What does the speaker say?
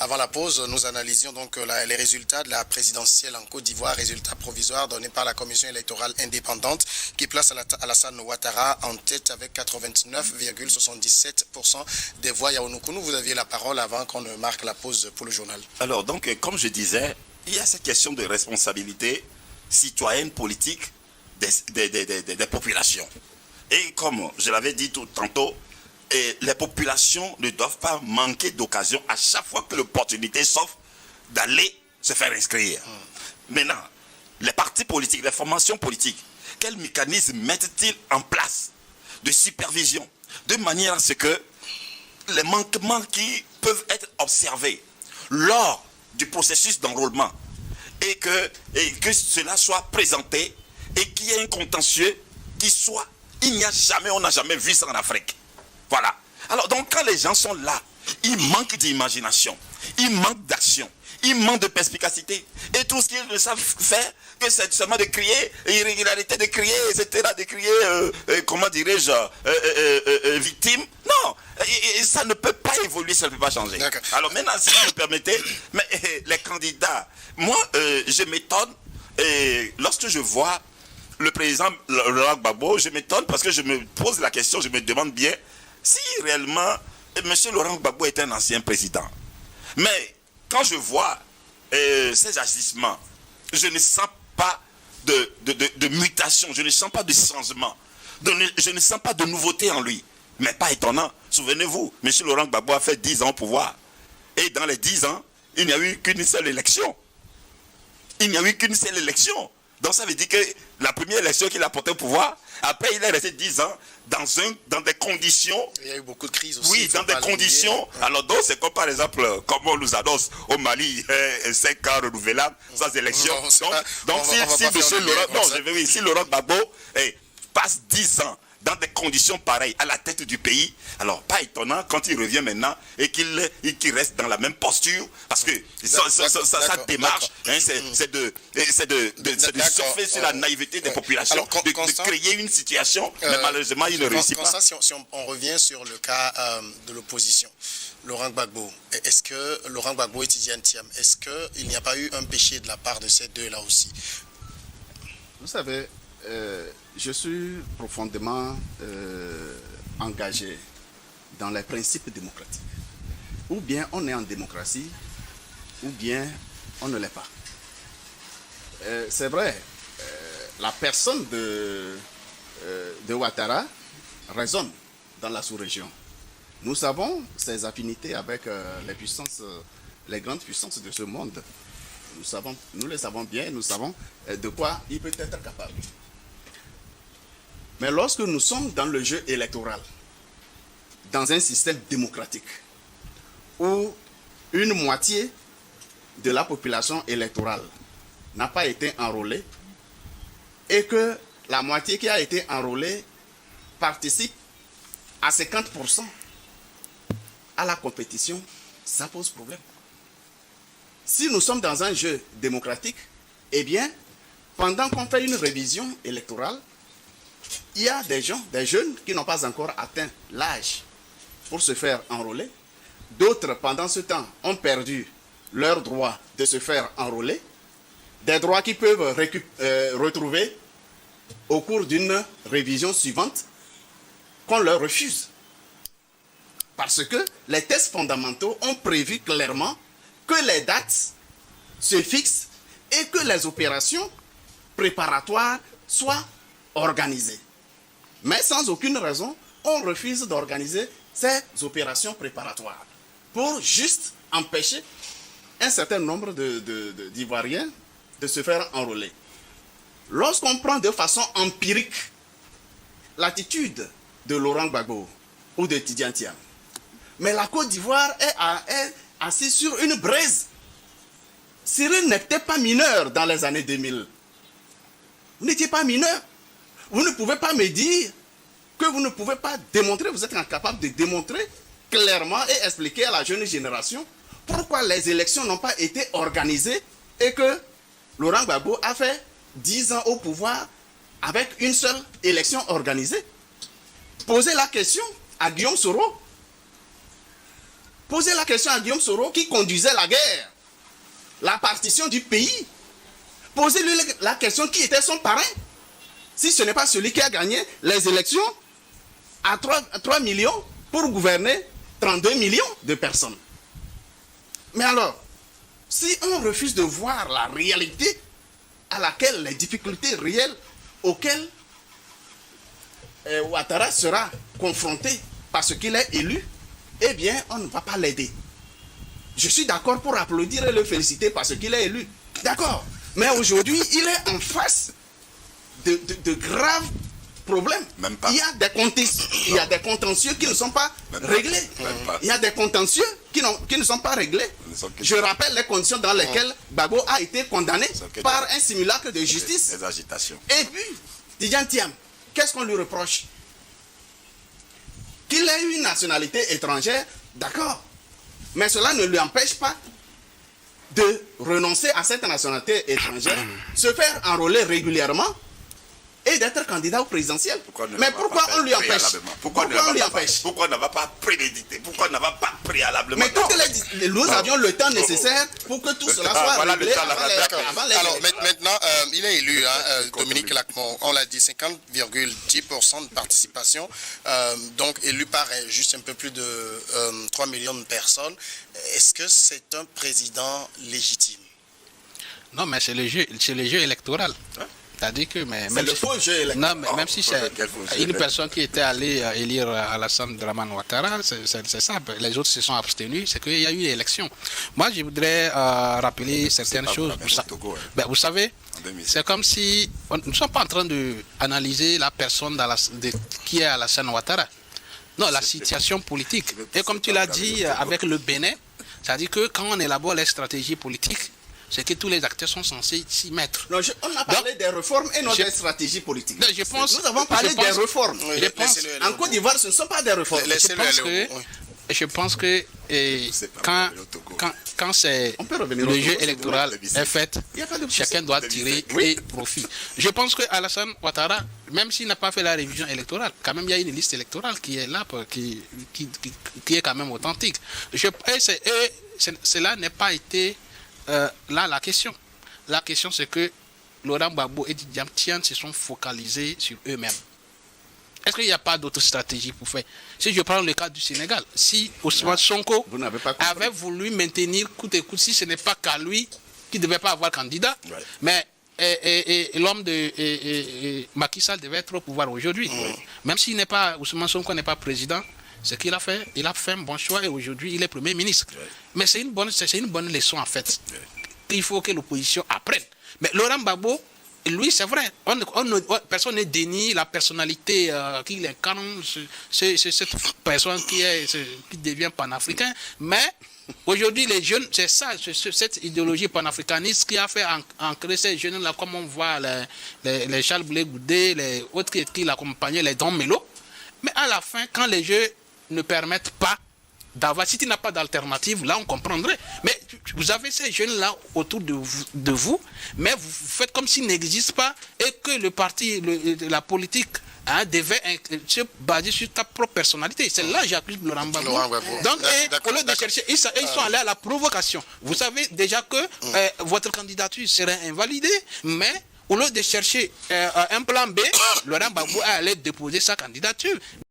Avant la pause, nous analysions donc les résultats de la présidentielle en Côte d'Ivoire, résultats provisoires donnés par la commission électorale indépendante qui place Alassane Ouattara en tête avec 89,77% des voix. Yaounoukoulou, vous aviez la parole avant qu'on ne marque la pause pour le journal. Alors donc, comme je disais, il y a cette question de responsabilité citoyenne politique des populations. Et comme je l'avais dit tantôt, les populations ne doivent pas manquer d'occasion à chaque fois que l'opportunité s'offre d'aller se faire inscrire. Maintenant, les partis politiques, les formations politiques, quels mécanismes mettent-ils en place de supervision de manière à ce que les manquements qui peuvent être observés lors du processus d'enrôlement et que cela soit présenté et qu'il y ait un contentieux qui soit, on n'a jamais vu ça en Afrique. Voilà. Alors donc quand les gens sont là, ils manquent d'imagination, ils manquent d'action, ils manquent de perspicacité. Et tout ce qu'ils ne savent faire, que c'est seulement de crier, irrégularité, de crier, etc., de crier, comment dirais-je, victime. Non, et ça ne peut pas évoluer, ça ne peut pas changer. Alors maintenant, si vous me permettez, mais, les candidats, moi, je m'étonne, lorsque je vois le président Laurent Gbagbo, je m'étonne parce que je me pose la question, je me demande bien si réellement M. Laurent Gbagbo est un ancien président. Mais quand je vois ces agissements, je ne sens pas de mutation, je ne sens pas de changement, je ne sens pas de nouveauté en lui. Mais pas étonnant, souvenez-vous, M. Laurent Gbagbo a fait 10 ans au pouvoir. Et dans les 10 ans, il n'y a eu qu'une seule élection. Il n'y a eu qu'une seule élection. Donc ça veut dire que la première élection qu'il a portée au pouvoir, après il est resté 10 ans dans des conditions... Il y a eu beaucoup de crises aussi. Oui, dans des conditions... Alors donc c'est comme par exemple, comme on nous annonce au Mali, 5 ans renouvelables, sans élection. Donc si Laurent Gbagbo passe 10 ans dans des conditions pareilles, à la tête du pays, alors pas étonnant quand il revient maintenant et qu'il reste dans la même posture, parce que sa démarche, c'est de surfer sur la naïveté des populations, alors, de créer une situation, mais malheureusement il ne réussit pas. Si on revient sur le cas de l'opposition, Laurent Gbagbo, est-ce que Laurent Gbagbo et Tidiane Thiam, est-ce qu'il n'y a pas eu un péché de la part de ces deux-là aussi? Vous savez, je suis profondément engagé dans les principes démocratiques. Ou bien on est en démocratie, ou bien on ne l'est pas. C'est vrai, la personne de Ouattara résonne dans la sous-région. Nous savons ses affinités avec les grandes puissances de ce monde. Nous les savons bien, nous savons de quoi il peut être capable. Mais lorsque nous sommes dans le jeu électoral, dans un système démocratique, où une moitié de la population électorale n'a pas été enrôlée, et que la moitié qui a été enrôlée participe à 50% à la compétition, ça pose problème. Si nous sommes dans un jeu démocratique, eh bien, pendant qu'on fait une révision électorale, il y a des jeunes qui n'ont pas encore atteint l'âge pour se faire enrôler. D'autres, pendant ce temps, ont perdu leur droit de se faire enrôler. Des droits qu'ils peuvent retrouver au cours d'une révision suivante qu'on leur refuse. Parce que les textes fondamentaux ont prévu clairement que les dates se fixent et que les opérations préparatoires soient organisées. Mais sans aucune raison, on refuse d'organiser ces opérations préparatoires pour juste empêcher un certain nombre d'Ivoiriens de se faire enrôler. Lorsqu'on prend de façon empirique l'attitude de Laurent Gbagbo ou de Tidiane Thiam, mais la Côte d'Ivoire est assise sur une braise. Cyril n'était pas mineur dans les années 2000. Vous n'étiez pas mineur. Vous ne pouvez pas me dire que vous ne pouvez pas démontrer, vous êtes incapable de démontrer clairement et expliquer à la jeune génération pourquoi les élections n'ont pas été organisées et que Laurent Gbagbo a fait 10 ans au pouvoir avec une seule élection organisée. Posez la question à Guillaume Soro. Posez la question à Guillaume Soro qui conduisait la guerre, la partition du pays. Posez-lui la question qui était son parrain. Si ce n'est pas celui qui a gagné les élections à 3 millions pour gouverner 32 millions de personnes. Mais alors, si on refuse de voir la réalité à laquelle, les difficultés réelles auxquelles Ouattara sera confronté parce qu'il est élu, eh bien, on ne va pas l'aider. Je suis d'accord pour applaudir et le féliciter parce qu'il est élu. D'accord. Mais aujourd'hui, il est en face de graves problèmes. Même pas. Il y a des contentieux qui ne sont pas réglés. Il y a des contentieux qui ne sont pas réglés. Je rappelle les conditions dans lesquelles Gbagbo a été condamné par un simulacre de justice. Des agitations. Et puis, Tidjane Thiam, qu'est-ce qu'on lui reproche? Qu'il ait une nationalité étrangère, d'accord. Mais cela ne lui empêche pas de renoncer à cette nationalité étrangère, se faire enrôler régulièrement et d'être candidat au présidentiel. Mais pourquoi on lui empêche? Pourquoi on lui empêche? Pourquoi on ne va pas préméditer? Pourquoi on ne va pas préalablement? Mais nous avions le temps nécessaire pour que tout cela soit réglé avant les... Alors maintenant, il est élu, Dominique Lacmon, on l'a dit, 50,10% de participation, donc élu par juste un peu plus de 3 millions de personnes. Est-ce que c'est un président légitime? Non, mais c'est le jeu électoral. C'est-à-dire que même si c'est une personne qui était allée élire Alassane Dramane Ouattara, c'est ça. Les autres se sont abstenus, c'est qu'il y a eu une élection. Moi, je voudrais rappeler certaines choses. Vous savez, c'est comme si nous ne sommes pas en train d'analyser la personne qui est Alassane Ouattara. Non, la situation politique. Et comme tu l'as dit avec le Bénin, c'est-à-dire que quand on élabore les stratégies politiques, c'est que tous les acteurs sont censés s'y mettre. Non, on a parlé des réformes et non des stratégies politiques. Nous avons parlé des réformes. En Côte d'Ivoire, ce ne sont pas des réformes. Je pense que quand c'est le jeu électoral est fait, chacun doit tirer profit. Je pense que Alassane Ouattara, même s'il n'a pas fait la révision électorale, quand même il y a une liste électorale qui est là, qui est quand même authentique. Cela n'a pas été là la question. La question c'est que Laurent Gbagbo et Tidjane Thiam se sont focalisés sur eux-mêmes. Est-ce qu'il n'y a pas d'autre stratégie pour faire? Si je prends le cas du Sénégal, si Ousmane Sonko avait voulu maintenir coûte et coûte, si ce n'est pas qu'à lui qui ne devait pas avoir candidat, mais l'homme de Macky Sall devait être au pouvoir aujourd'hui. Même s'il n'est pas, Ousmane Sonko n'est pas président, ce qu'il a fait, il a fait un bon choix et aujourd'hui il est Premier ministre. Mais c'est une bonne leçon en fait. Il faut que l'opposition apprenne. Mais Laurent Gbagbo, lui, c'est vrai, personne ne dénie la personnalité qu'il incarne, c'est cette personne qui devient panafricain. Mais aujourd'hui, les jeunes, c'est ça, cette idéologie panafricaniste qui a fait ancrer ces jeunes-là, comme on voit les Charles Blé Goudé, les autres qui l'accompagnaient, les Don Melo. Mais à la fin, quand les jeux ne permettent pas d'avoir, si tu n'as pas d'alternative, là on comprendrait. Mais vous avez ces jeunes-là autour de vous, mais vous faites comme s'ils n'existent pas et que le parti, la politique devait se baser sur ta propre personnalité. C'est là que j'accuse Laurent Gbagbo. Donc, au lieu de chercher, ils sont allés à la provocation. Vous savez déjà que votre candidature serait invalidée, mais au lieu de chercher un plan B, Laurent Gbagbo allait déposer sa candidature.